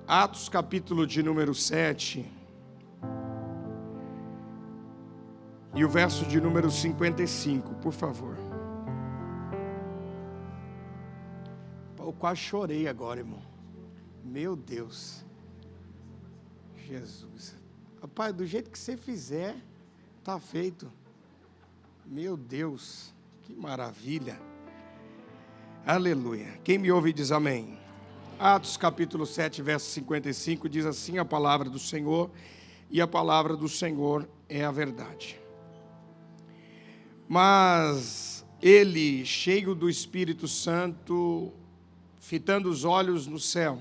Atos capítulo de número 7 e o verso de número 55, por favor. Eu quase chorei agora, irmão. Meu Deus. Jesus. Rapaz, do jeito que você fizer, está feito. Meu Deus, que maravilha. Aleluia. Quem me ouve diz amém. Atos capítulo 7, verso 55, diz assim a palavra do Senhor, e a palavra do Senhor é a verdade. Mas ele, cheio do Espírito Santo, fitando os olhos no céu,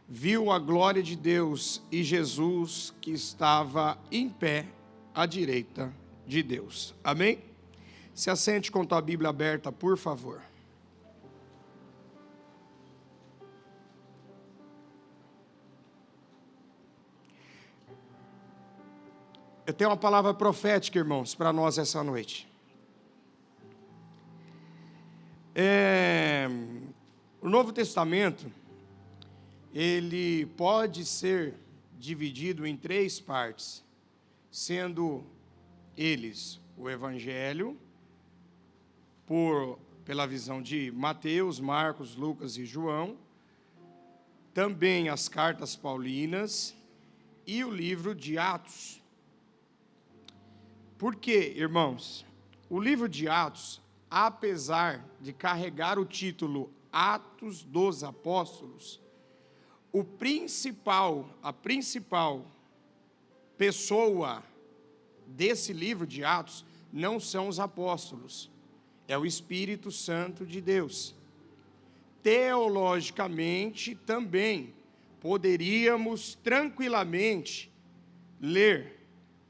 viu a glória de Deus e Jesus que estava em pé à direita de Deus. Amém? Se assente com tua Bíblia aberta, por favor. Eu tenho uma palavra profética, irmãos, para nós essa noite. O Novo Testamento, ele pode ser dividido em 3 partes, sendo eles o Evangelho, pela visão de Mateus, Marcos, Lucas e João, também as cartas paulinas e o livro de Atos. Por quê, irmãos? O livro de Atos, apesar de carregar o título Atos dos Apóstolos, a principal pessoa desse livro de Atos não são os apóstolos, é o Espírito Santo de Deus. Teologicamente também poderíamos tranquilamente ler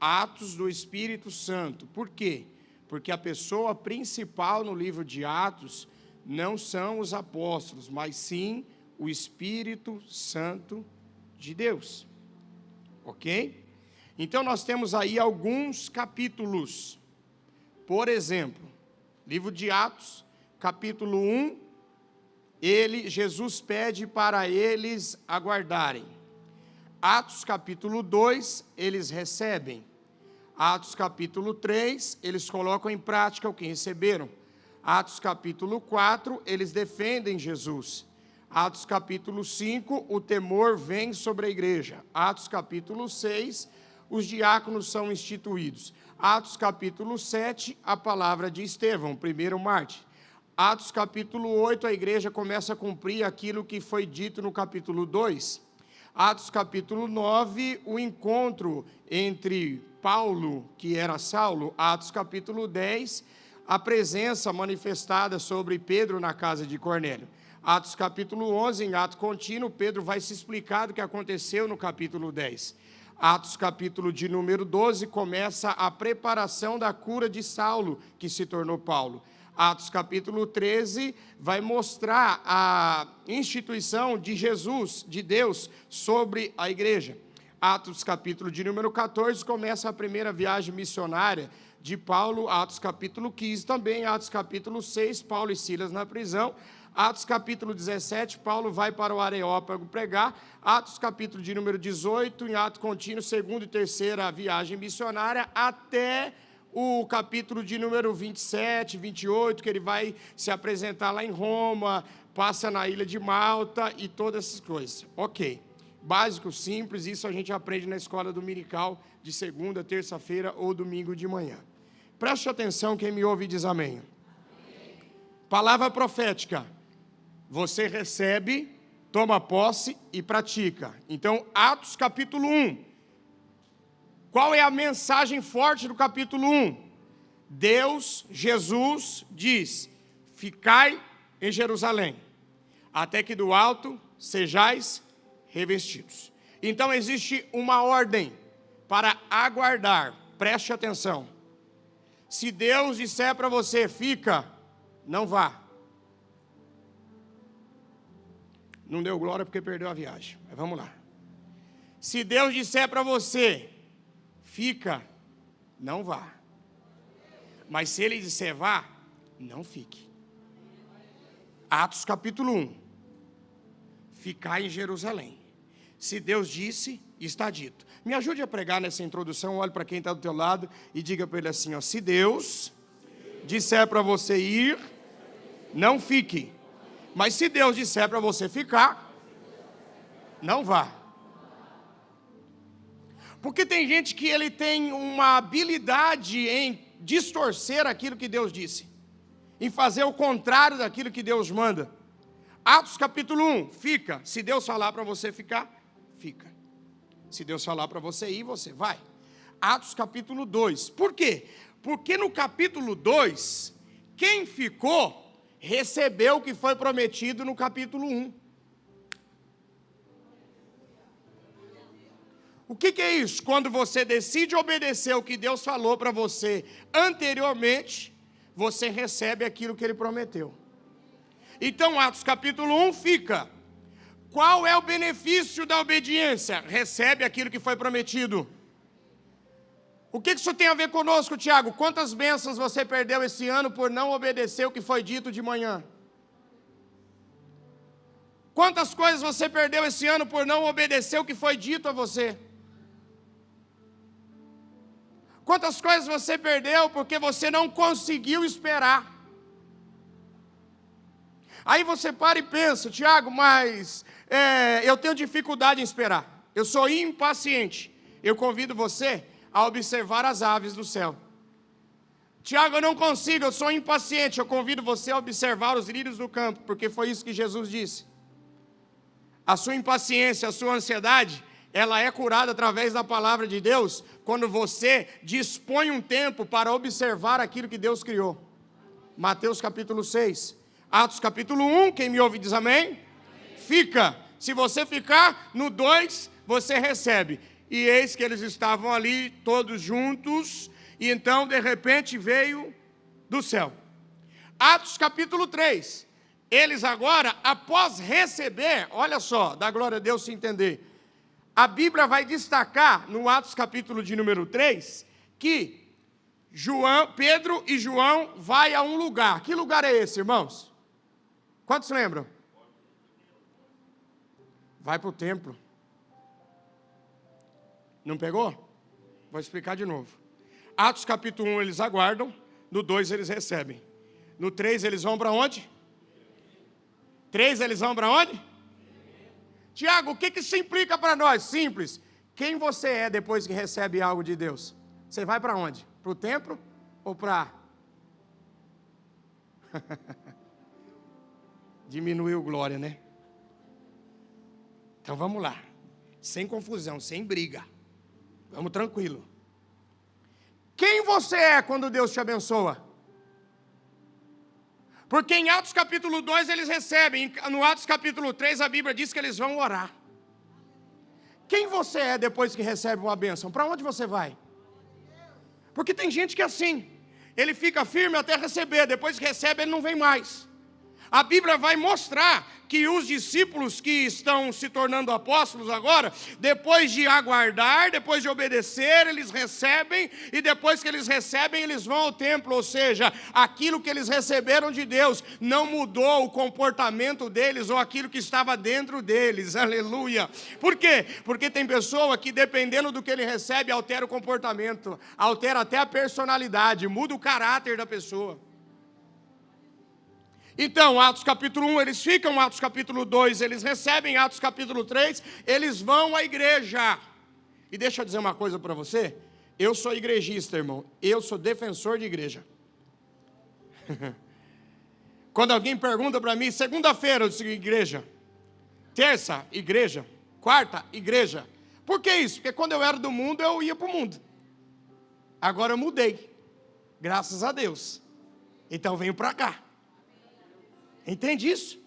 Atos do Espírito Santo. Por quê? Porque a pessoa principal no livro de Atos não são os apóstolos, mas sim o Espírito Santo de Deus. Ok? Então nós temos aí alguns capítulos. Por exemplo, livro de Atos, capítulo 1, Jesus pede para eles aguardarem. Atos capítulo 2, eles recebem. Atos capítulo 3, eles colocam em prática o que receberam. Atos capítulo 4, eles defendem Jesus. Atos capítulo 5, o temor vem sobre a igreja. Atos capítulo 6, os diáconos são instituídos. Atos capítulo 7, a palavra de Estevão, primeiro mártir. Atos capítulo 8, a igreja começa a cumprir aquilo que foi dito no capítulo 2. Atos capítulo 9, o encontro entre Paulo, que era Saulo. Atos capítulo 10, a presença manifestada sobre Pedro na casa de Cornélio. Atos capítulo 11, em ato contínuo, Pedro vai se explicar do que aconteceu no capítulo 10. Atos capítulo de número 12, começa a preparação da cura de Saulo, que se tornou Paulo. Atos capítulo 13 vai mostrar a instituição de Jesus, de Deus, sobre a igreja. Atos capítulo de número 14 começa a primeira viagem missionária de Paulo. Atos capítulo 15 também. Atos capítulo 6, Paulo e Silas na prisão. Atos capítulo 17, Paulo vai para o Areópago pregar. Atos capítulo de número 18, em ato contínuo, segunda e terceira viagem missionária, até o capítulo de número 27, 28, que ele vai se apresentar lá em Roma, passa na ilha de Malta e todas essas coisas. Ok, básico, simples, isso a gente aprende na escola dominical de segunda, terça-feira ou domingo de manhã. Preste atenção, quem me ouve diz amém. Amém. Palavra profética, você recebe, toma posse e pratica. Então, Atos capítulo 1. Qual é a mensagem forte do capítulo 1? Deus, Jesus, diz: ficai em Jerusalém, até que do alto sejais revestidos. Então existe uma ordem para aguardar, preste atenção. Se Deus disser para você, fica, não vá. Não deu glória porque perdeu a viagem, mas vamos lá. Se Deus disser para você, fica, não vá. Mas se ele disser vá, não fique. Atos capítulo 1. ficar em Jerusalém. Se Deus disse, está dito. Me ajude a pregar nessa introdução, olhe para quem está do teu lado e diga para ele assim, ó, se Deus disser para você ir, não fique. Mas se Deus disser para você ficar, não vá. Porque tem gente que ele tem uma habilidade em distorcer aquilo que Deus disse, em fazer o contrário daquilo que Deus manda. Atos capítulo 1, fica. Se Deus falar para você ficar, fica. Se Deus falar para você ir, você vai. Atos capítulo 2. Por quê? Porque no capítulo 2, quem ficou, recebeu o que foi prometido no capítulo 1. O que é isso? Quando você decide obedecer o que Deus falou para você anteriormente, você recebe aquilo que Ele prometeu. Então, Atos capítulo 1 fica. Qual é o benefício da obediência? Recebe aquilo que foi prometido. O que isso tem a ver conosco, Tiago? Quantas bênçãos você perdeu esse ano por não obedecer o que foi dito de manhã? Quantas coisas você perdeu esse ano por não obedecer o que foi dito a você? Quantas coisas você perdeu porque você não conseguiu esperar? Aí você para e pensa, Tiago, mas eu tenho dificuldade em esperar. Eu sou impaciente. Eu convido você a observar as aves do céu. Tiago, eu não consigo, eu sou impaciente. Eu convido você a observar os lírios do campo, porque foi isso que Jesus disse. A sua impaciência, a sua ansiedade, ela é curada através da palavra de Deus, quando você dispõe um tempo para observar aquilo que Deus criou. Mateus capítulo 6. Atos capítulo 1, quem me ouve diz amém? Fica. Se você ficar, no 2, você recebe. E eis que eles estavam ali, todos juntos, e então, de repente, veio do céu. Atos capítulo 3. Eles agora, após receber, olha só, dá glória a Deus se entender. A Bíblia vai destacar, no Atos capítulo de número 3, que Pedro e João vai a um lugar. Que lugar é esse, irmãos? Quantos lembram? Vai para o templo. Não pegou? Vou explicar de novo. Atos capítulo 1 eles aguardam, no 2 eles recebem. No 3 eles vão para onde? 3 eles vão para onde? Tiago, o que isso implica para nós? Simples. Quem você é depois que recebe algo de Deus? Você vai para onde? Para o templo ou para... Diminuiu glória, né? Então vamos lá. Sem confusão, sem briga. Vamos tranquilo. Quem você é quando Deus te abençoa? Porque em Atos capítulo 2 eles recebem, no Atos capítulo 3 a Bíblia diz que eles vão orar. Quem você é depois que recebe uma bênção? Para onde você vai? Porque tem gente que é assim, ele fica firme até receber, depois que recebe ele não vem mais. A Bíblia vai mostrar que os discípulos que estão se tornando apóstolos agora, depois de aguardar, depois de obedecer, eles recebem, e depois que eles recebem, eles vão ao templo, ou seja, aquilo que eles receberam de Deus não mudou o comportamento deles, ou aquilo que estava dentro deles, aleluia. Por quê? Porque tem pessoa que dependendo do que ele recebe, altera o comportamento, altera até a personalidade, muda o caráter da pessoa. Então, Atos capítulo 1, eles ficam, Atos capítulo 2, eles recebem, Atos capítulo 3, eles vão à igreja. E deixa eu dizer uma coisa para você, eu sou igrejista, irmão, eu sou defensor de igreja. Quando alguém pergunta para mim, segunda-feira eu digo igreja, terça, igreja, quarta, igreja. Por que isso? Porque quando eu era do mundo, eu ia para o mundo. Agora eu mudei, graças a Deus. Então eu venho para cá. Entende isso?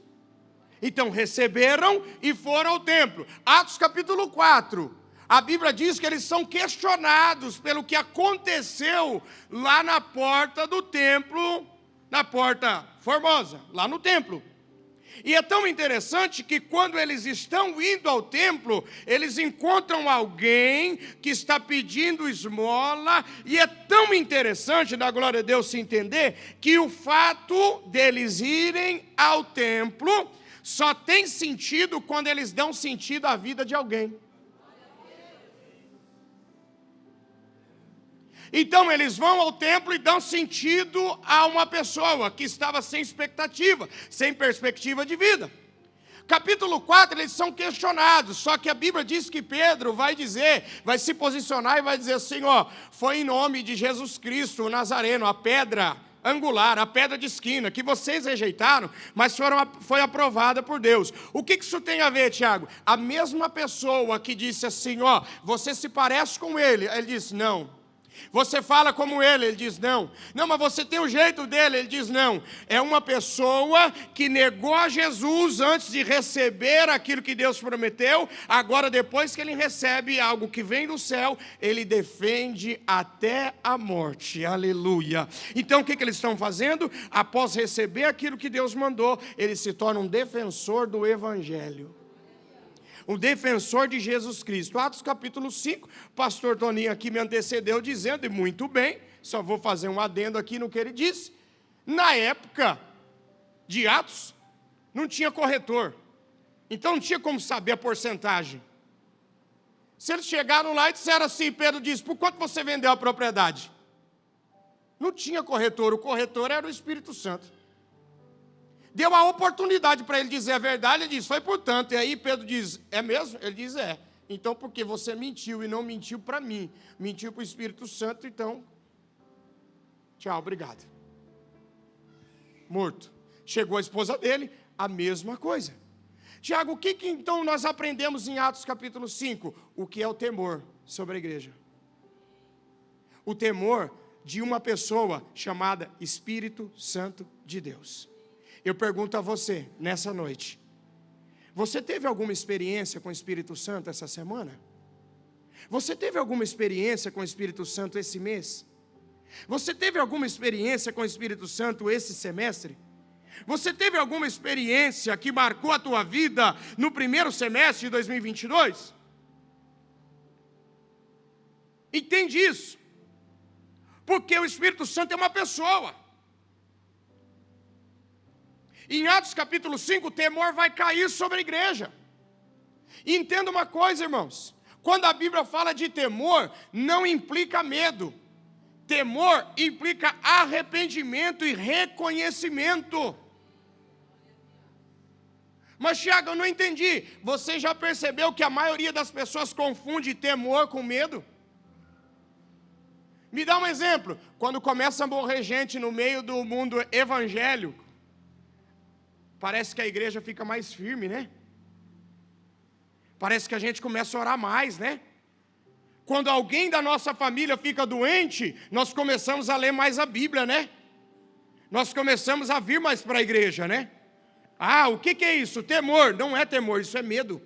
Então receberam e foram ao templo. Atos capítulo 4. A Bíblia diz que eles são questionados pelo que aconteceu lá na porta do templo, na porta formosa, lá no templo. E é tão interessante que quando eles estão indo ao templo, eles encontram alguém que está pedindo esmola, e é tão interessante, da glória a Deus se entender, que o fato deles irem ao templo só tem sentido quando eles dão sentido à vida de alguém. Então eles vão ao templo e dão sentido a uma pessoa que estava sem expectativa, sem perspectiva de vida. Capítulo 4, eles são questionados, só que a Bíblia diz que Pedro vai se posicionar e vai dizer assim, ó, foi em nome de Jesus Cristo, o Nazareno, a pedra angular, a pedra de esquina, que vocês rejeitaram, mas foi aprovada por Deus. O que isso tem a ver, Tiago? A mesma pessoa que disse assim, ó, você se parece com ele disse, não. Você fala como ele diz não. Não, mas você tem o jeito dele, ele diz não. É uma pessoa que negou a Jesus antes de receber aquilo que Deus prometeu. Agora, depois que ele recebe algo que vem do céu, ele defende até a morte. Aleluia. Então, o que eles estão fazendo? Após receber aquilo que Deus mandou, ele se torna um defensor do Evangelho. Um defensor de Jesus Cristo. Atos capítulo 5, o pastor Toninho aqui me antecedeu dizendo, e muito bem, só vou fazer um adendo aqui no que ele disse. Na época de Atos, não tinha corretor. Então não tinha como saber a porcentagem. Se eles chegaram lá e disseram assim, Pedro disse, por quanto você vendeu a propriedade? Não tinha corretor, o corretor era o Espírito Santo. Deu a oportunidade para ele dizer a verdade, ele diz, foi por tanto. E aí Pedro diz, é mesmo? Ele diz, é. Então, porque você mentiu e não mentiu para mim, mentiu para o Espírito Santo, então, tchau, obrigado. Morto. Chegou a esposa dele, a mesma coisa. Tiago, o que então nós aprendemos em Atos capítulo 5? O que é o temor sobre a igreja? O temor de uma pessoa chamada Espírito Santo de Deus. Eu pergunto a você, nessa noite, você teve alguma experiência com o Espírito Santo essa semana? Você teve alguma experiência com o Espírito Santo esse mês? Você teve alguma experiência com o Espírito Santo esse semestre? Você teve alguma experiência que marcou a tua vida no primeiro semestre de 2022? Entende isso? Porque o Espírito Santo é uma pessoa. Em Atos capítulo 5, o temor vai cair sobre a igreja. E entenda uma coisa, irmãos. Quando a Bíblia fala de temor, não implica medo. Temor implica arrependimento e reconhecimento. Mas, Tiago, eu não entendi. Você já percebeu que a maioria das pessoas confunde temor com medo? Me dá um exemplo. Quando começa a morrer gente no meio do mundo evangélico, parece que a igreja fica mais firme, né? Parece que a gente começa a orar mais, né? Quando alguém da nossa família fica doente, nós começamos a ler mais a Bíblia, né? Nós começamos a vir mais para a igreja, né? Ah, o que é isso? Temor. Não é temor, isso é medo.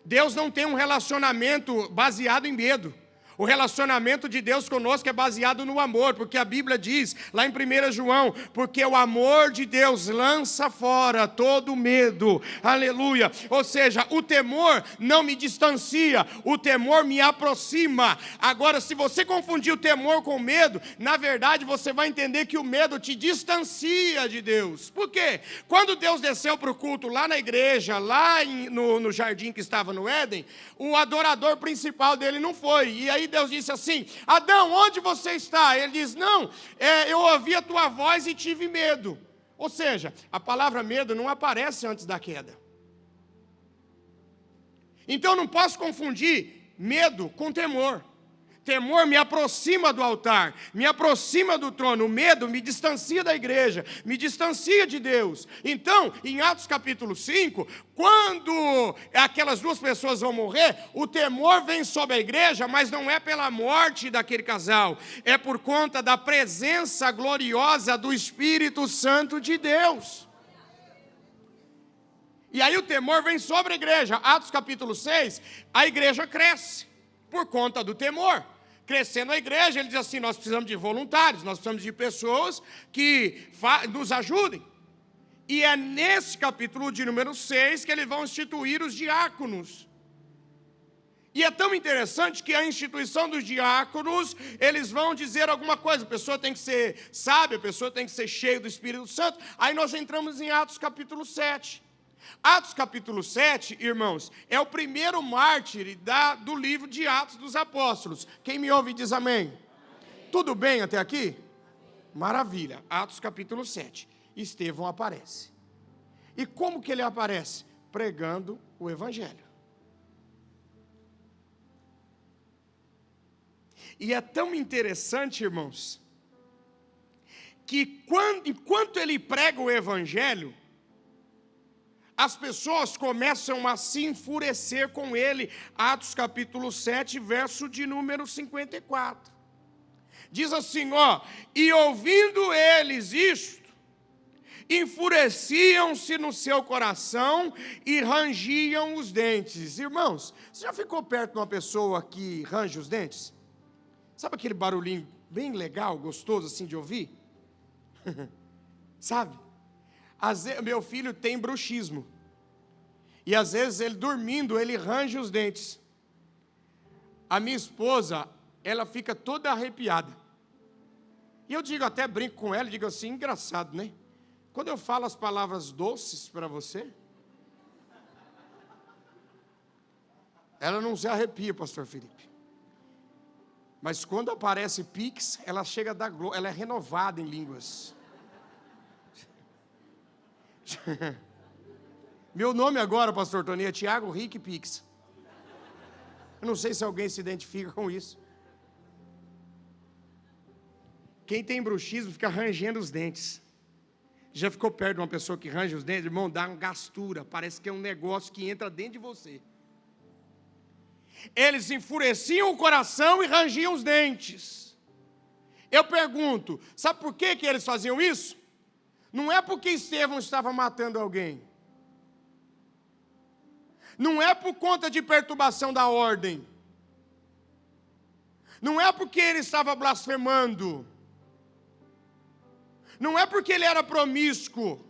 Deus não tem um relacionamento baseado em medo. O relacionamento de Deus conosco é baseado no amor, porque a Bíblia diz, lá em 1 João, porque o amor de Deus lança fora todo medo, aleluia. Ou seja, o temor não me distancia, o temor me aproxima. Agora, se você confundir o temor com o medo, na verdade você vai entender que o medo te distancia de Deus. Por quê? Quando Deus desceu para o culto lá na igreja, lá no jardim que estava no Éden, o adorador principal dele não foi, e aí Deus disse assim, Adão, onde você está? Ele diz, não, eu ouvi a tua voz e tive medo. Ou seja, a palavra medo não aparece antes da queda. Então não posso confundir medo com temor. Temor me aproxima do altar, me aproxima do trono. O medo me distancia da igreja, me distancia de Deus. Então, em Atos capítulo 5, quando aquelas duas pessoas vão morrer, o temor vem sobre a igreja, mas não é pela morte daquele casal, é por conta da presença gloriosa do Espírito Santo de Deus. E aí o temor vem sobre a igreja. Atos capítulo 6, a igreja cresce por conta do temor. Crescendo a igreja, ele diz assim, nós precisamos de voluntários, nós precisamos de pessoas que nos ajudem. E é nesse capítulo de número 6 que eles vão instituir os diáconos. E é tão interessante que a instituição dos diáconos, eles vão dizer alguma coisa, a pessoa tem que ser sábia, a pessoa tem que ser cheia do Espírito Santo. Aí nós entramos em Atos capítulo 7. Atos capítulo 7, irmãos, é o primeiro mártir do livro de Atos dos Apóstolos. Quem me ouve diz amém. Tudo bem até aqui? Maravilha. Atos capítulo 7. Estevão aparece. E como que ele aparece? Pregando o Evangelho. E é tão interessante, irmãos, que enquanto ele prega o Evangelho, as pessoas começam a se enfurecer com ele. Atos capítulo 7, verso de número 54. Diz assim, e ouvindo eles isto, enfureciam-se no seu coração e rangiam os dentes. Irmãos, você já ficou perto de uma pessoa que range os dentes? Sabe aquele barulhinho bem legal, gostoso assim de ouvir? Sabe? Meu filho tem bruxismo. E às vezes ele dormindo, ele range os dentes. A minha esposa, ela fica toda arrepiada. E eu digo, até brinco com ela, digo assim, engraçado, né? Quando eu falo as palavras doces para você, ela não se arrepia, pastor Felipe. Mas quando aparece Pix, ela chega a dar glória, ela é renovada em línguas. Meu nome agora, pastor Tony, é Tiago Rick Pix. Eu não sei se alguém se identifica com isso. Quem tem bruxismo fica rangendo os dentes. Já ficou perto de uma pessoa que range os dentes? Irmão, dá uma gastura, parece que é um negócio que entra dentro de você. Eles enfureciam o coração e rangiam os dentes. Eu pergunto, sabe por que eles faziam isso? Não é porque Estevão estava matando alguém. Não é por conta de perturbação da ordem. Não é porque ele estava blasfemando. Não é porque ele era promíscuo.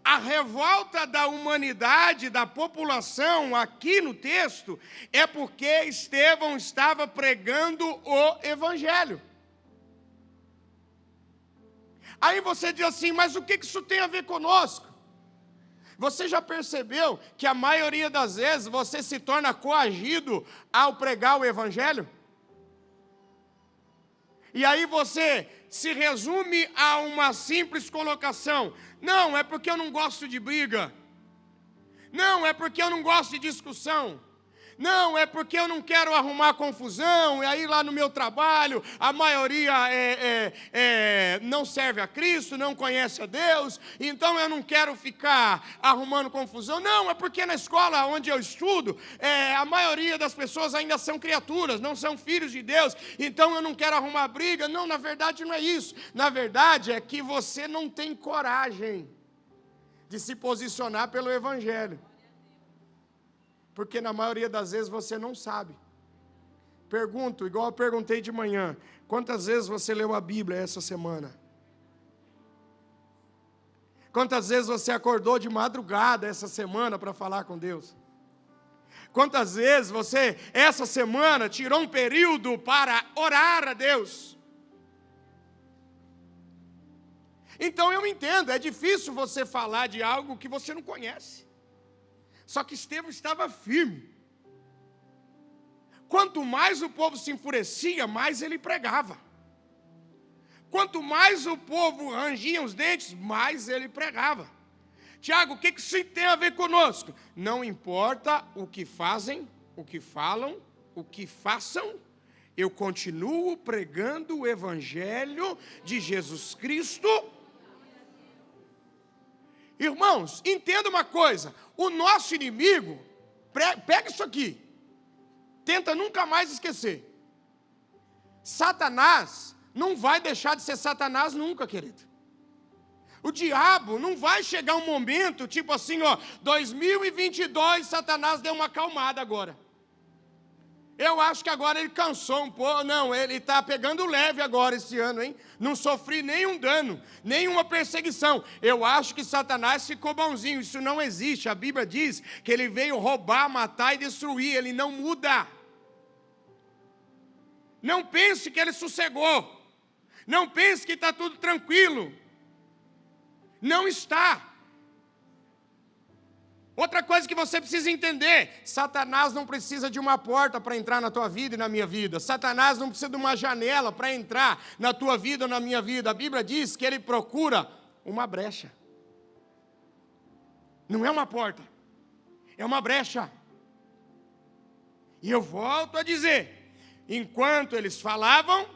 A revolta da humanidade, da população, aqui no texto, é porque Estevão estava pregando o Evangelho. Aí você diz assim, mas o que isso tem a ver conosco? Você já percebeu que a maioria das vezes você se torna coagido ao pregar o Evangelho? E aí você se resume a uma simples colocação. Não, é porque eu não gosto de briga. Não, é porque eu não gosto de discussão. Não, é porque eu não quero arrumar confusão. E aí lá no meu trabalho, a maioria não serve a Cristo, não conhece a Deus. Então eu não quero ficar arrumando confusão. Não, é porque na escola onde eu estudo, a maioria das pessoas ainda são criaturas, não são filhos de Deus. Então eu não quero arrumar briga. Não, na verdade não é isso. Na verdade é que você não tem coragem de se posicionar pelo Evangelho. Porque na maioria das vezes você não sabe. Pergunto, igual eu perguntei de manhã, quantas vezes você leu a Bíblia essa semana? Quantas vezes você acordou de madrugada essa semana para falar com Deus? Quantas vezes você, essa semana, tirou um período para orar a Deus? Então eu entendo, é difícil você falar de algo que você não conhece. Só que Estevão estava firme. Quanto mais o povo se enfurecia, mais ele pregava. Quanto mais o povo rangia os dentes, mais ele pregava. Tiago, o que isso tem a ver conosco? Não importa o que fazem, o que falam, o que façam, eu continuo pregando o Evangelho de Jesus Cristo. Irmãos, entenda uma coisa, o nosso inimigo, pega isso aqui, tenta nunca mais esquecer. Satanás não vai deixar de ser Satanás nunca, querido. O diabo não vai chegar um momento, tipo assim, 2022, Satanás deu uma acalmada agora. Eu acho que agora ele cansou um pouco. Não, ele está pegando leve agora esse ano, hein? Não sofri nenhum dano, nenhuma perseguição. Eu acho que Satanás ficou bonzinho. Isso não existe. A Bíblia diz que ele veio roubar, matar e destruir. Ele não muda. Não pense que ele sossegou. Não pense que está tudo tranquilo. Não está. Outra coisa que você precisa entender, Satanás não precisa de uma porta para entrar na tua vida e na minha vida. Satanás não precisa de uma janela para entrar na tua vida ou na minha vida. A Bíblia diz que ele procura uma brecha. Não é uma porta, é uma brecha. E eu volto a dizer, enquanto eles falavam,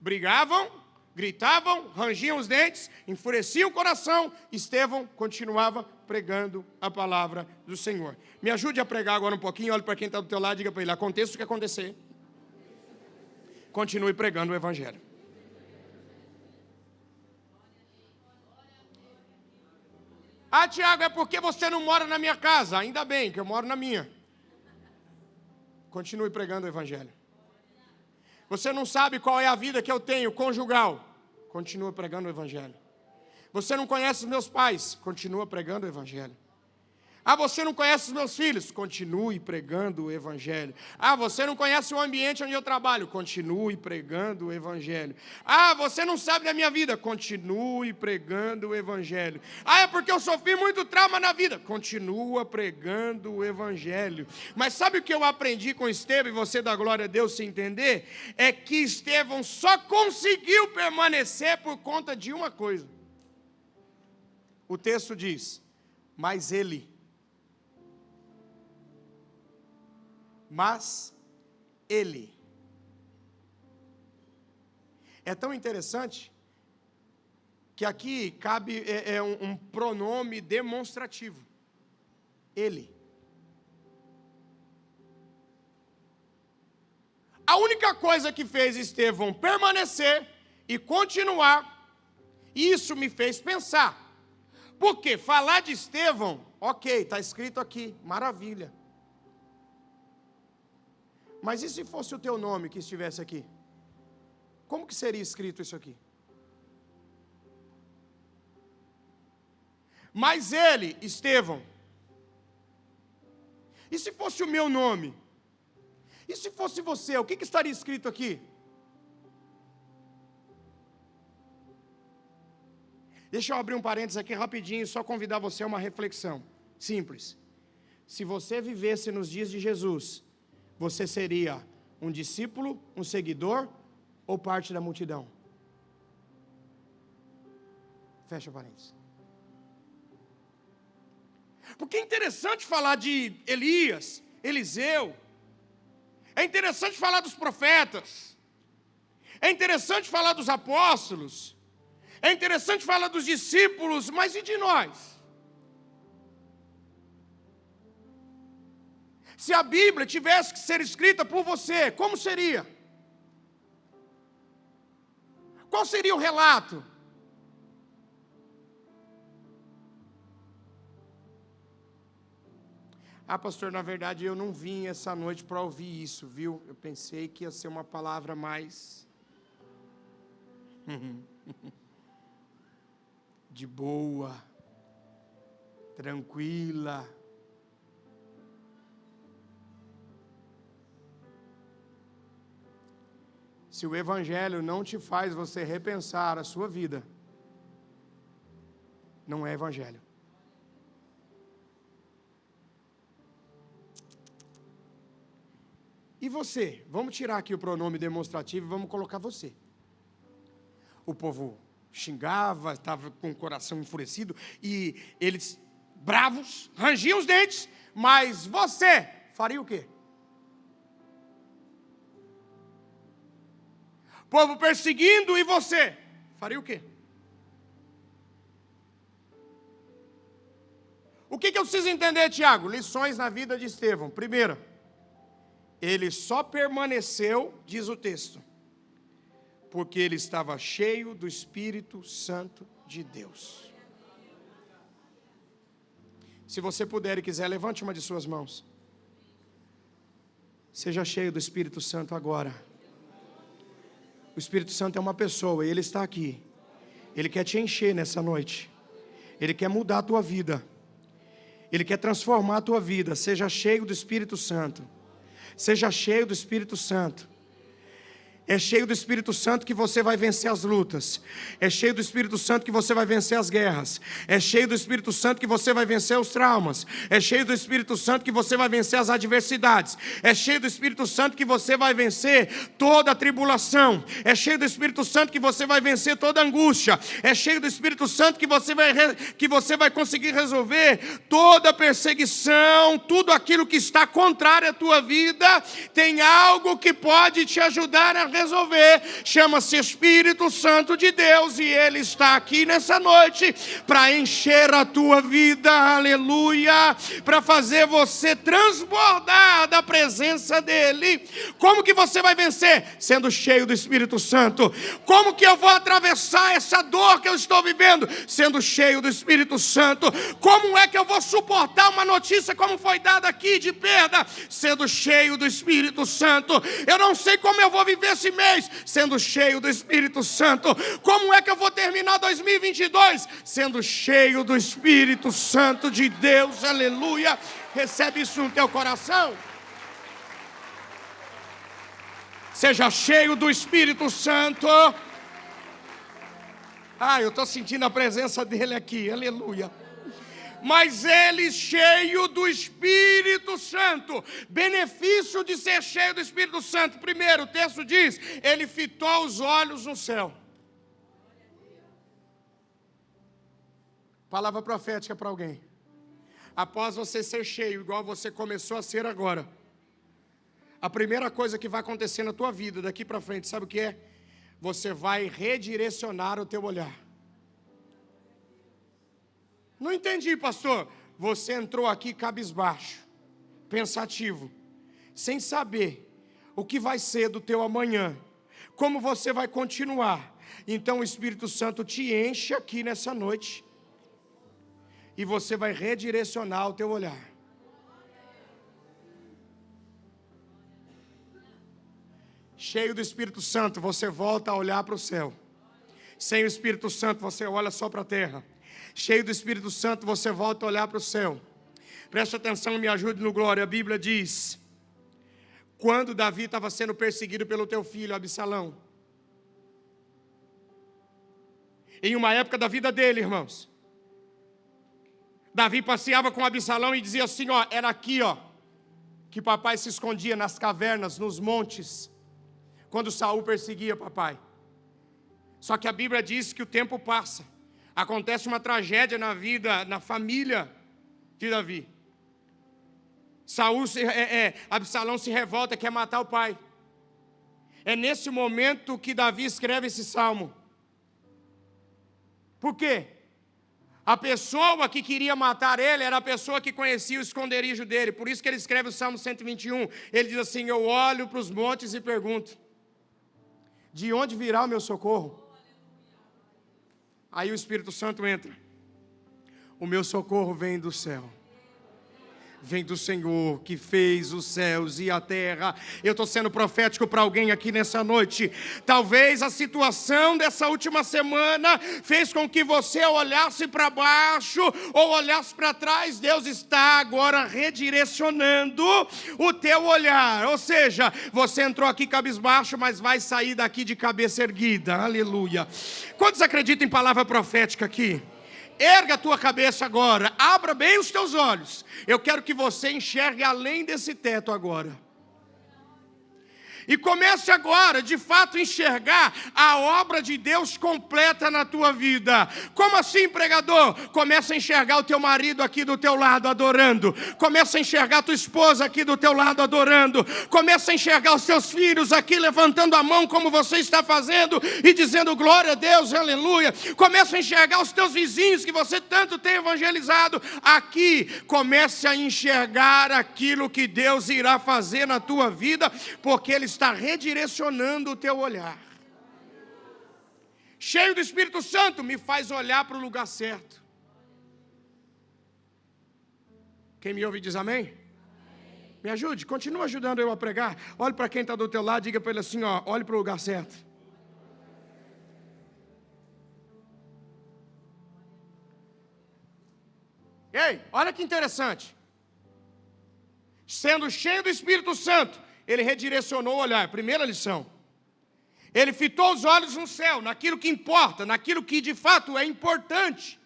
brigavam, gritavam, rangiam os dentes, enfureciam o coração, Estevão continuava pregando a palavra do Senhor. Me ajude a pregar agora um pouquinho, olhe para quem está do teu lado e diga para ele, aconteça o que acontecer, continue pregando o Evangelho. Ah, Tiago, é porque você não mora na minha casa. Ainda bem que eu moro na minha. Continue pregando o Evangelho. Você não sabe qual é a vida que eu tenho, conjugal. Continua pregando o Evangelho. Você não conhece os meus pais. Continua pregando o Evangelho. Ah, você não conhece os meus filhos. Continue pregando o Evangelho. Ah, você não conhece o ambiente onde eu trabalho. Continue pregando o Evangelho. Ah, você não sabe da minha vida. Continue pregando o Evangelho. Ah, é porque eu sofri muito trauma na vida. Continua pregando o Evangelho. Mas sabe o que eu aprendi com Estevão, e você dá glória a Deus se entender? É que Estevão só conseguiu permanecer por conta de uma coisa. O texto diz, mas ele é tão interessante que aqui cabe um pronome demonstrativo. Ele. A única coisa que fez Estevão permanecer e continuar, isso me fez pensar. Porque falar de Estevão, ok, está escrito aqui, maravilha. Mas e se fosse o teu nome que estivesse aqui? Como que seria escrito isso aqui? Mas ele, Estevão. E se fosse o meu nome? E se fosse você, o que estaria escrito aqui? Deixa eu abrir um parênteses aqui rapidinho, só convidar você a uma reflexão. Simples. Se você vivesse nos dias de Jesus, você seria um discípulo, um seguidor ou parte da multidão? Fecha parênteses. Porque é interessante falar de Elias, Eliseu. É interessante falar dos profetas. É interessante falar dos apóstolos. É interessante falar dos discípulos, mas e de nós? Se a Bíblia tivesse que ser escrita por você, como seria? Qual seria o relato? Ah, pastor, na verdade eu não vim essa noite para ouvir isso, viu? Eu pensei que ia ser uma palavra mais de boa, tranquila. Se o Evangelho não te faz você repensar a sua vida, não é Evangelho. E você? Vamos tirar aqui o pronome demonstrativo e vamos colocar você. O povo xingava, estava com o coração enfurecido, e eles, bravos, rangiam os dentes, mas você faria o quê? Povo perseguindo, e você faria o quê? O que eu preciso entender, Tiago? Lições na vida de Estevão. Primeira, ele só permaneceu, diz o texto, porque ele estava cheio do Espírito Santo de Deus. Se você puder e quiser, levante uma de suas mãos. Seja cheio do Espírito Santo agora. O Espírito Santo é uma pessoa e Ele está aqui. Ele quer te encher nessa noite. Ele quer mudar a tua vida. Ele quer transformar a tua vida. Seja cheio do Espírito Santo. Seja cheio do Espírito Santo. É cheio do Espírito Santo que você vai vencer as lutas. É cheio do Espírito Santo que você vai vencer as guerras. É cheio do Espírito Santo que você vai vencer os traumas. É cheio do Espírito Santo que você vai vencer as adversidades. É cheio do Espírito Santo que você vai vencer toda a tribulação. É cheio do Espírito Santo que você vai vencer toda a angústia. É cheio do Espírito Santo que você vai conseguir resolver toda a perseguição, tudo aquilo que está contrário à tua vida. Tem algo que pode te ajudar a resolver, chama-se Espírito Santo de Deus, e Ele está aqui nessa noite para encher a tua vida, aleluia, para fazer você transbordar da presença dEle. Como que você vai vencer? Sendo cheio do Espírito Santo. Como que eu vou atravessar essa dor que eu estou vivendo? Sendo cheio do Espírito Santo. Como é que eu vou suportar uma notícia como foi dada aqui de perda? Sendo cheio do Espírito Santo. Eu não sei como eu vou viver esse mês, sendo cheio do Espírito Santo. Como é que eu vou terminar 2022? Sendo cheio do Espírito Santo de Deus, aleluia. Recebe isso no teu coração. Seja cheio do Espírito Santo. Eu estou sentindo a presença dele aqui, aleluia. Mas ele cheio do Espírito Santo. Benefício de ser cheio do Espírito Santo. Primeiro, o texto diz, ele fitou os olhos no céu. Palavra profética para alguém. Após você ser cheio, igual você começou a ser agora, a primeira coisa que vai acontecer na tua vida, daqui para frente, sabe o que é? Você vai redirecionar o teu olhar. Não entendi, pastor. Você entrou aqui cabisbaixo, pensativo, sem saber o que vai ser do teu amanhã, como você vai continuar. Então o Espírito Santo te enche aqui nessa noite e você vai redirecionar o teu olhar. Cheio do Espírito Santo, você volta a olhar para o céu. Sem o Espírito Santo, você olha só para a terra. Cheio do Espírito Santo, você volta a olhar para o céu. Preste atenção, me ajude no glória. A Bíblia diz, quando Davi estava sendo perseguido pelo teu filho Absalão, em uma época da vida dele, irmãos, Davi passeava com Absalão e dizia assim, era aqui, que papai se escondia nas cavernas, nos montes, quando Saul perseguia papai. Só que a Bíblia diz que o tempo passa. Acontece uma tragédia na vida, na família de Davi. Absalão se revolta, quer matar o pai. É nesse momento que Davi escreve esse salmo. Por quê? A pessoa que queria matar ele era a pessoa que conhecia o esconderijo dele. Por isso que ele escreve o Salmo 121. Ele diz assim, eu olho para os montes e pergunto, de onde virá o meu socorro? Aí o Espírito Santo entra. O meu socorro vem do céu. Vem do Senhor que fez os céus e a terra. Eu estou sendo profético para alguém aqui nessa noite. Talvez a situação dessa última semana fez com que você olhasse para baixo ou olhasse para trás. Deus está agora redirecionando o teu olhar. Ou seja, você entrou aqui cabisbaixo, mas vai sair daqui de cabeça erguida. Aleluia. Quantos acreditam em palavra profética aqui? Erga a tua cabeça agora, abra bem os teus olhos. Eu quero que você enxergue além desse teto agora. E comece agora, de fato, a enxergar a obra de Deus completa na tua vida. Como assim, pregador? Começa a enxergar o teu marido aqui do teu lado adorando. Começa a enxergar a tua esposa aqui do teu lado adorando. Começa a enxergar os teus filhos aqui levantando a mão como você está fazendo e dizendo glória a Deus, aleluia. Começa a enxergar os teus vizinhos que você tanto tem evangelizado aqui. Comece a enxergar aquilo que Deus irá fazer na tua vida, porque Ele está redirecionando o teu olhar. Cheio do Espírito Santo, me faz olhar para o lugar certo. Quem me ouve diz amém? Me ajude, continua ajudando eu a pregar. Olhe para quem está do teu lado, diga para ele assim, ó, olhe para o lugar certo. Ei, olha que interessante. Sendo cheio do Espírito Santo, ele redirecionou o olhar. Primeira lição. Ele fitou os olhos no céu, naquilo que importa, naquilo que de fato é importante.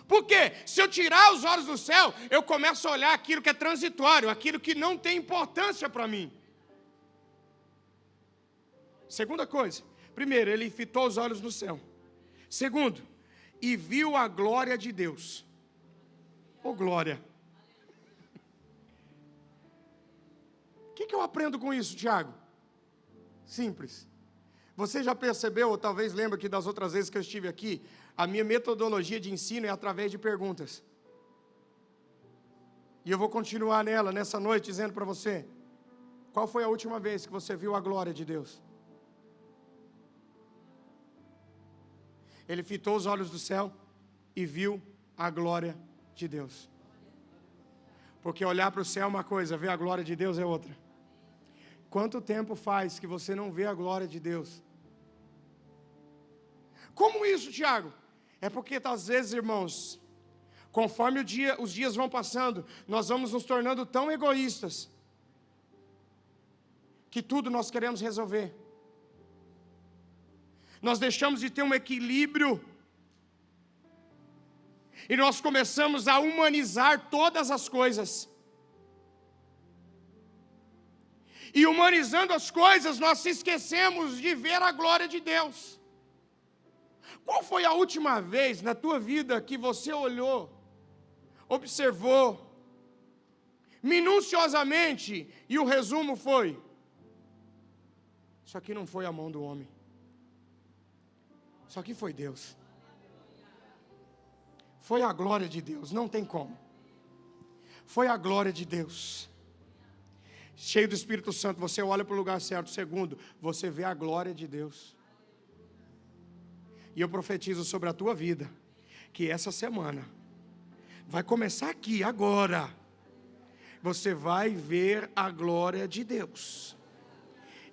Por quê? Se eu tirar os olhos do céu, eu começo a olhar aquilo que é transitório, aquilo que não tem importância para mim. Segunda coisa. Primeiro, ele fitou os olhos no céu. Segundo, e viu a glória de Deus. Ô glória! O que eu aprendo com isso, Tiago? Simples. Você já percebeu, ou talvez lembra que das outras vezes que eu estive aqui, a minha metodologia de ensino é através de perguntas. E eu vou continuar nela, nessa noite, dizendo para você, qual foi a última vez que você viu a glória de Deus? Ele fitou os olhos do céu e viu a glória de Deus. Porque olhar para o céu é uma coisa, ver a glória de Deus é outra. Quanto tempo faz que você não vê a glória de Deus? Como isso, Tiago? É porque às vezes, irmãos, conforme os dias vão passando, nós vamos nos tornando tão egoístas, que tudo nós queremos resolver. Nós deixamos de ter um equilíbrio, e nós começamos a humanizar todas as coisas. E humanizando as coisas, nós esquecemos de ver a glória de Deus. Qual foi a última vez na tua vida que você olhou, observou, minuciosamente, e o resumo foi: isso aqui não foi a mão do homem, isso aqui foi Deus. Foi a glória de Deus, não tem como. Foi a glória de Deus. Cheio do Espírito Santo, você olha para o lugar certo. Segundo, você vê a glória de Deus. E eu profetizo sobre a tua vida, que essa semana, vai começar aqui, agora, você vai ver a glória de Deus.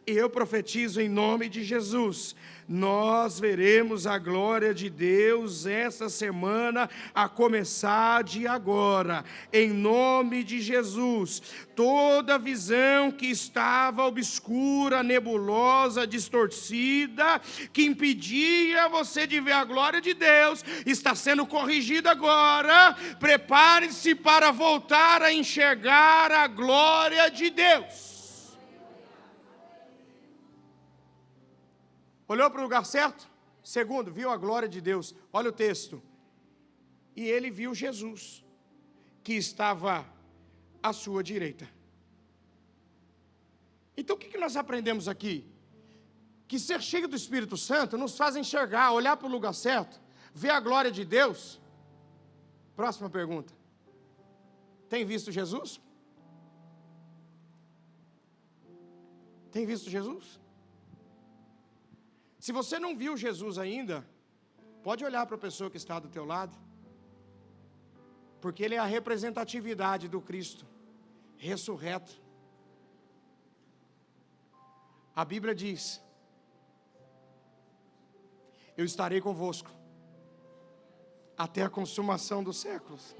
Eu profetizo em nome de Jesus, nós veremos a glória de Deus essa semana, a começar de agora, em nome de Jesus. Toda visão que estava obscura, nebulosa, distorcida, que impedia você de ver a glória de Deus, está sendo corrigida agora. Prepare-se para voltar a enxergar a glória de Deus. Olhou para o lugar certo? Segundo, viu a glória de Deus. Olha o texto. E ele viu Jesus, que estava à sua direita. Então o que nós aprendemos aqui? Que ser cheio do Espírito Santo nos faz enxergar, olhar para o lugar certo, ver a glória de Deus. Próxima pergunta. Tem visto Jesus? Tem visto Jesus? Se você não viu Jesus ainda, pode olhar para a pessoa que está do teu lado, porque ele é a representatividade do Cristo ressurreto. A Bíblia diz: eu estarei convosco até a consumação dos séculos.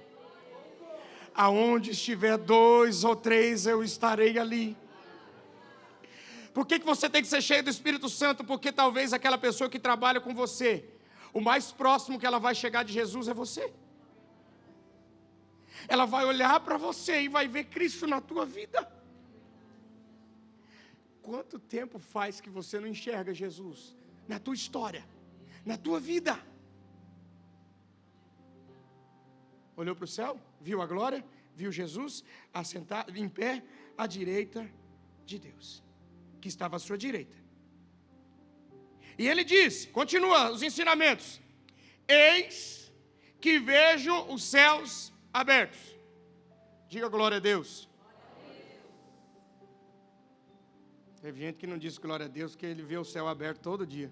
Aonde estiver 2 ou 3, eu estarei ali. Por que você tem que ser cheio do Espírito Santo? Porque talvez aquela pessoa que trabalha com você, o mais próximo que ela vai chegar de Jesus é você. Ela vai olhar para você e vai ver Cristo na tua vida. Quanto tempo faz que você não enxerga Jesus na tua história, na tua vida? Olhou para o céu, viu a glória, viu Jesus assentado em pé à direita de Deus, que estava à sua direita. E ele diz, continua os ensinamentos: eis que vejo os céus abertos. Diga glória a Deus. Teve gente que não diz glória a Deus, porque ele vê o céu aberto todo dia.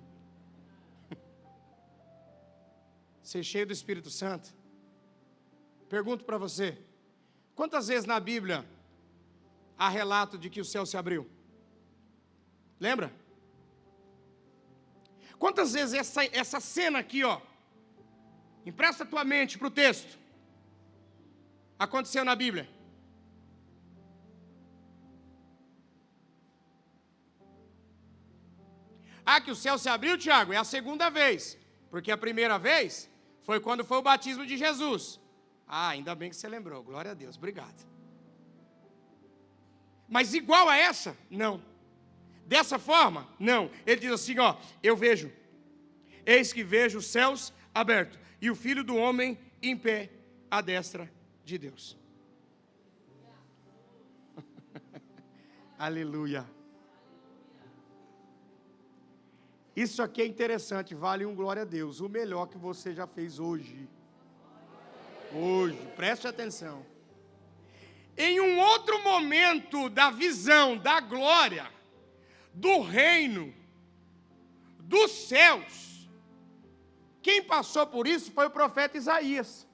Ser cheio do Espírito Santo. Pergunto para você, quantas vezes na Bíblia há relato de que o céu se abriu? Lembra? Quantas vezes essa cena aqui, ó, empresta a tua mente para o texto, aconteceu na Bíblia? Ah, que o céu se abriu, Tiago, é a segunda vez, porque a primeira vez foi quando foi o batismo de Jesus. Ah, ainda bem que você lembrou, glória a Deus, obrigado. Mas igual a essa? Não. Dessa forma? Não. Ele diz assim, ó, eu vejo, eis que vejo os céus abertos, e o Filho do Homem em pé à destra de Deus. Aleluia. Isso aqui é interessante, vale um glória a Deus, o melhor que você já fez hoje. Hoje, preste atenção. Em um outro momento da visão, da glória, do reino, dos céus, quem passou por isso foi o profeta Isaías.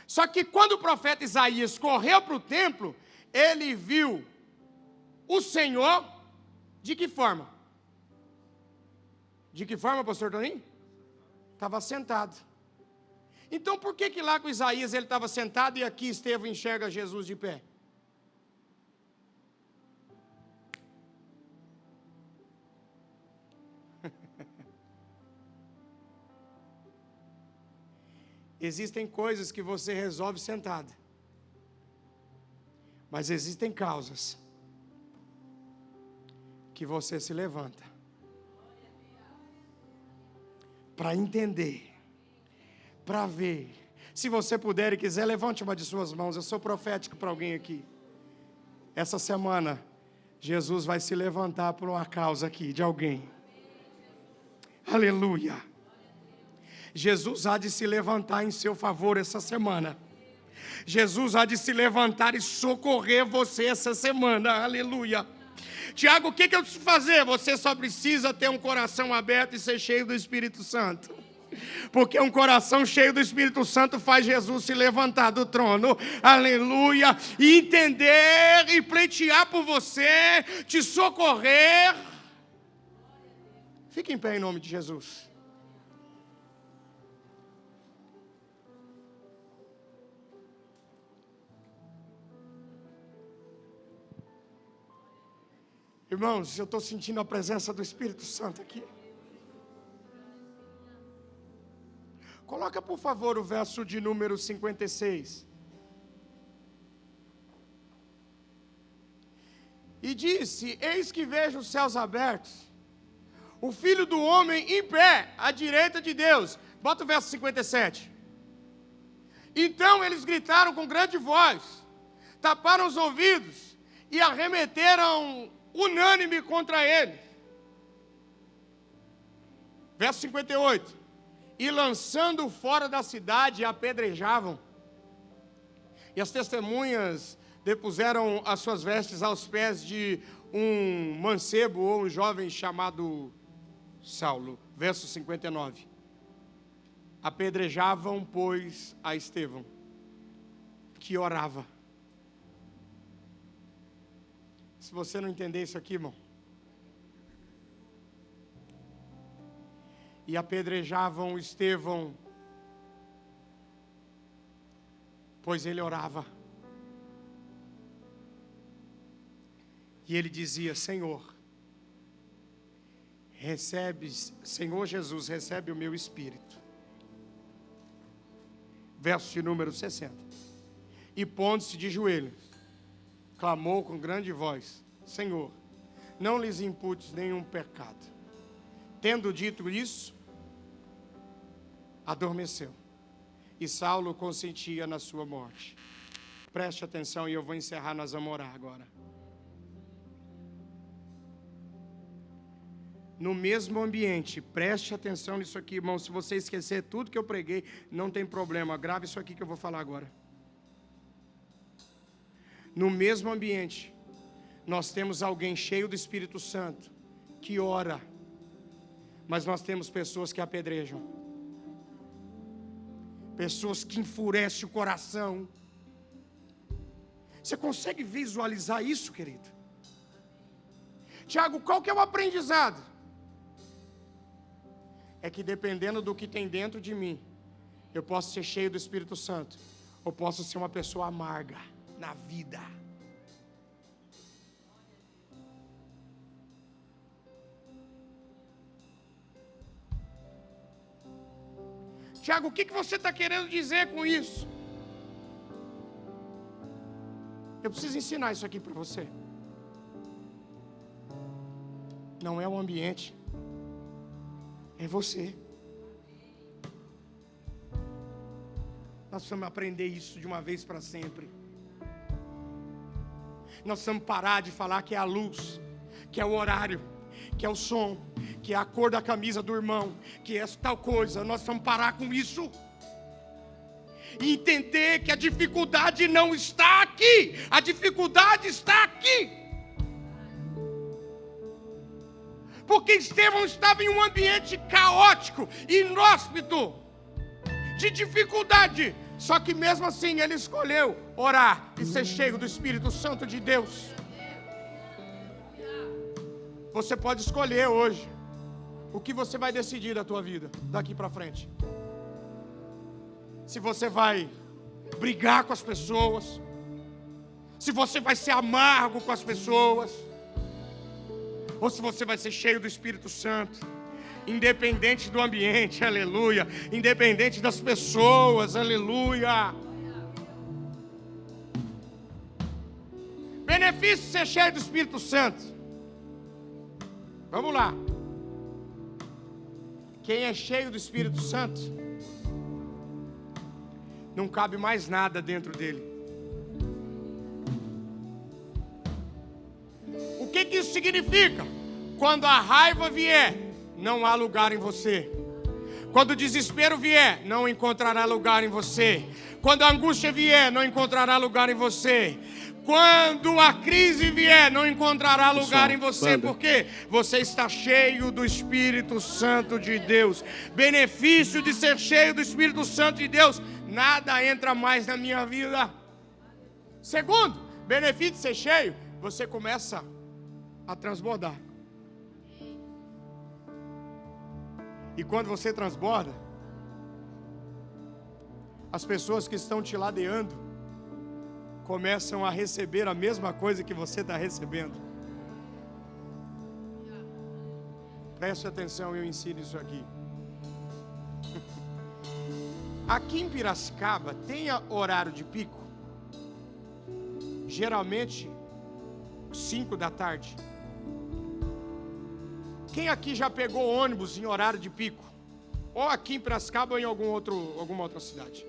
Só que quando o profeta Isaías correu para o templo, ele viu o Senhor de que forma? De que forma, pastor Toninho? Estava sentado. Então por que lá com Isaías ele estava sentado e aqui Estevão enxerga Jesus de pé? Existem coisas que você resolve sentado, mas existem causas que você se levanta para entender, para ver. Se você puder e quiser, levante uma de suas mãos. Eu sou profético para alguém aqui. Essa semana, Jesus vai se levantar por uma causa aqui de alguém. Aleluia. Jesus há de se levantar em seu favor essa semana. Jesus há de se levantar e socorrer você essa semana. Aleluia. Tiago, o que eu preciso fazer? Você só precisa ter um coração aberto e ser cheio do Espírito Santo. Porque um coração cheio do Espírito Santo faz Jesus se levantar do trono, aleluia, e entender e pleitear por você, te socorrer. Fique em pé em nome de Jesus. Irmãos, eu estou sentindo a presença do Espírito Santo aqui. Coloca, por favor, o verso de número 56. E disse, eis que vejo os céus abertos, o Filho do Homem em pé, à direita de Deus. Bota o verso 57. Então eles gritaram com grande voz, taparam os ouvidos e arremeteram unânime contra ele. Verso 58. E lançando fora da cidade, apedrejavam. E as testemunhas depuseram as suas vestes aos pés de um mancebo ou um jovem chamado Saulo. Verso 59. Apedrejavam, pois, a Estevão, que orava. Se você não entender isso aqui, irmão. E apedrejavam Estevão, pois ele orava. E ele dizia, Senhor Jesus, recebe o meu espírito. Verso de número 60. E pondo-se de joelhos, clamou com grande voz, Senhor, não lhes imputes nenhum pecado. Tendo dito isso, adormeceu. E Saulo consentia na sua morte. Preste atenção e eu vou encerrar, nós vamos orar agora. No mesmo ambiente, preste atenção nisso aqui, irmão. Se você esquecer tudo que eu preguei, não tem problema. Grave isso aqui que eu vou falar agora. No mesmo ambiente, nós temos alguém cheio do Espírito Santo, que ora, mas nós temos pessoas que apedrejam, pessoas que enfurecem o coração. Você consegue visualizar isso, querido? Tiago, qual que é o aprendizado? É que dependendo do que tem dentro de mim, eu posso ser cheio do Espírito Santo, ou posso ser uma pessoa amarga na vida. Tiago, o que você está querendo dizer com isso? Eu preciso ensinar isso aqui para você. Não é o ambiente, é você. Nós precisamos aprender isso de uma vez para sempre. Nós precisamos parar de falar que é a luz, que é o horário, que é o som, que é a cor da camisa do irmão, que é tal coisa. Nós precisamos parar com isso e entender que a dificuldade não está aqui, a dificuldade está aqui. Porque Estevão estava em um ambiente caótico, inóspito, de dificuldade. Só que mesmo assim ele escolheu orar e ser cheio do Espírito Santo de Deus. Você pode escolher hoje o que você vai decidir da tua vida daqui para frente. Se você vai brigar com as pessoas, se você vai ser amargo com as pessoas, ou se você vai ser cheio do Espírito Santo, independente do ambiente, aleluia, independente das pessoas, aleluia. Benefício de ser cheio do Espírito Santo. Vamos lá. Quem é cheio do Espírito Santo, não cabe mais nada dentro dele. O que isso significa? Quando a raiva vier, não há lugar em você. Quando o desespero vier, não encontrará lugar em você. Quando a angústia vier, não encontrará lugar em você. Quando a crise vier, não encontrará lugar em você, porque você está cheio do Espírito Santo de Deus. Benefício de ser cheio do Espírito Santo de Deus: nada entra mais na minha vida. Segundo, benefício de ser cheio, você começa a transbordar. E quando você transborda, as pessoas que estão te ladeando começam a receber a mesma coisa que você está recebendo. Preste atenção, eu ensino isso aqui. Aqui em Piracicaba tem horário de pico, geralmente 5 da tarde. Quem aqui já pegou ônibus em horário de pico? Ou aqui em Piracicaba ou em alguma outra cidade?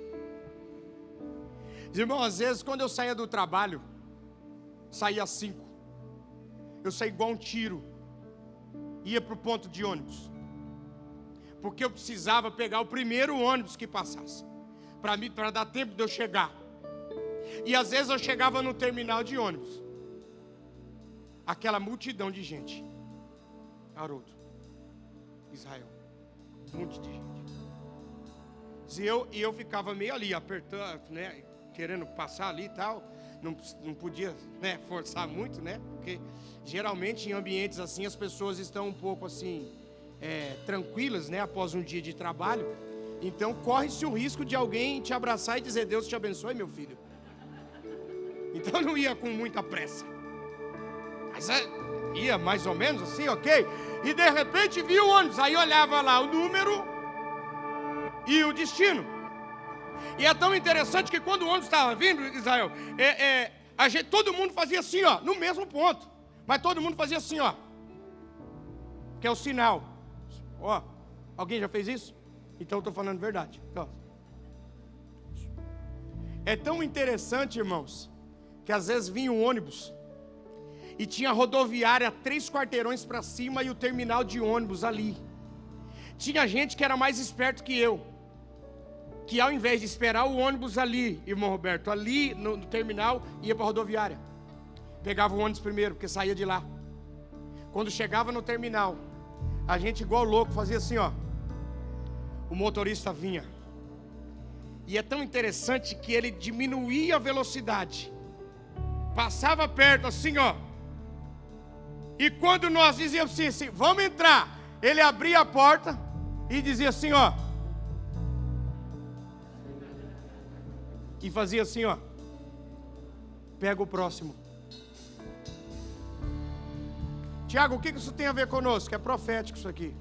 Irmão, às vezes quando eu saía do trabalho, saía às 5, eu saía igual um tiro, ia para o ponto de ônibus, porque eu precisava pegar o primeiro ônibus que passasse, para dar tempo de eu chegar. E às vezes eu chegava no terminal de ônibus, aquela multidão de gente, Haroldo, Israel, um monte de gente, e eu ficava meio ali, apertando, né, querendo passar ali e tal, não podia, né, forçar muito, né, porque geralmente em ambientes assim as pessoas estão um pouco assim, tranquilas, né, após um dia de trabalho, então corre-se o risco de alguém te abraçar e dizer: Deus te abençoe, meu filho. Então eu não ia com muita pressa, mas ia mais ou menos assim, ok, e de repente vi o ônibus, aí olhava lá o número e o destino. E é tão interessante que quando o ônibus estava vindo, Israel, todo mundo fazia assim, ó, no mesmo ponto. Mas todo mundo fazia assim, ó, que é o sinal. Ó, alguém já fez isso? Então eu estou falando verdade. Então, é tão interessante, irmãos, que às vezes vinha um ônibus e tinha a rodoviária 3 quarteirões para cima e o terminal de ônibus ali. Tinha gente que era mais esperto que eu, que ao invés de esperar o ônibus ali, irmão Roberto, ali no terminal, ia para a rodoviária. Pegava o ônibus primeiro, porque saía de lá. Quando chegava no terminal, a gente igual louco fazia assim, ó. O motorista vinha. E é tão interessante que ele diminuía a velocidade passava perto assim, ó. E quando nós dizíamos assim, vamos entrar, ele abria a porta e dizia assim, ó. E fazia assim, ó. Pega o próximo. Tiago, o que isso tem a ver conosco? É profético isso aqui.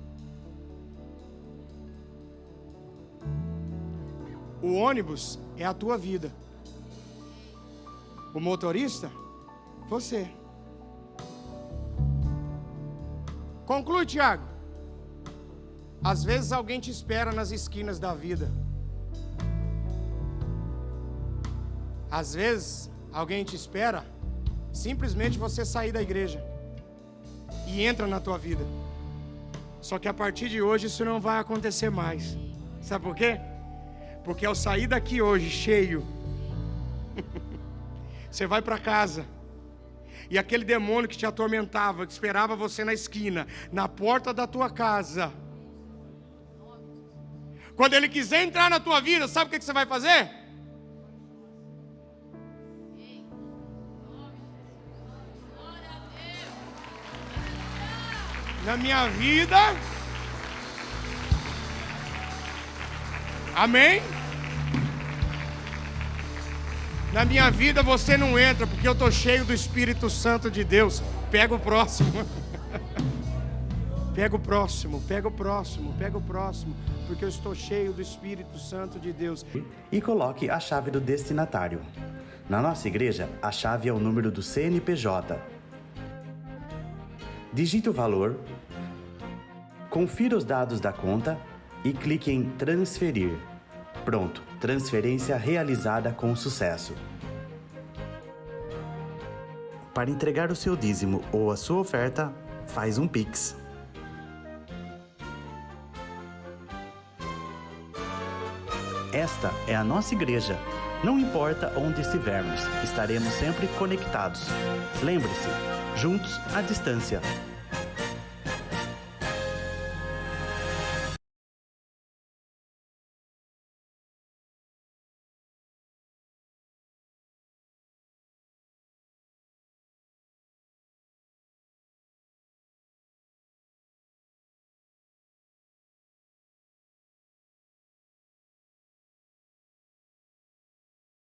O ônibus é a tua vida. O motorista, você. Conclui, Tiago. Às vezes alguém te espera nas esquinas da vida. Às vezes alguém te espera simplesmente você sair da igreja e entra na tua vida. Só que a partir de hoje isso não vai acontecer mais. Sabe por quê? Porque ao sair daqui hoje cheio, você vai para casa, e aquele demônio que te atormentava, que esperava você na esquina, na porta da tua casa, quando ele quiser entrar na tua vida, sabe o que você vai fazer? Na minha vida, amém? Na minha vida você não entra, porque eu estou cheio do Espírito Santo de Deus. Pega o próximo. Pega o próximo, pega o próximo, pega o próximo, porque eu estou cheio do Espírito Santo de Deus. E coloque a chave do destinatário. Na nossa igreja, a chave é o número do CNPJ. Digite o valor, confira os dados da conta e clique em transferir. Pronto, transferência realizada com sucesso. Para entregar o seu dízimo ou a sua oferta, faz um Pix. Esta é a nossa igreja. Não importa onde estivermos, estaremos sempre conectados. Lembre-se, juntos à distância.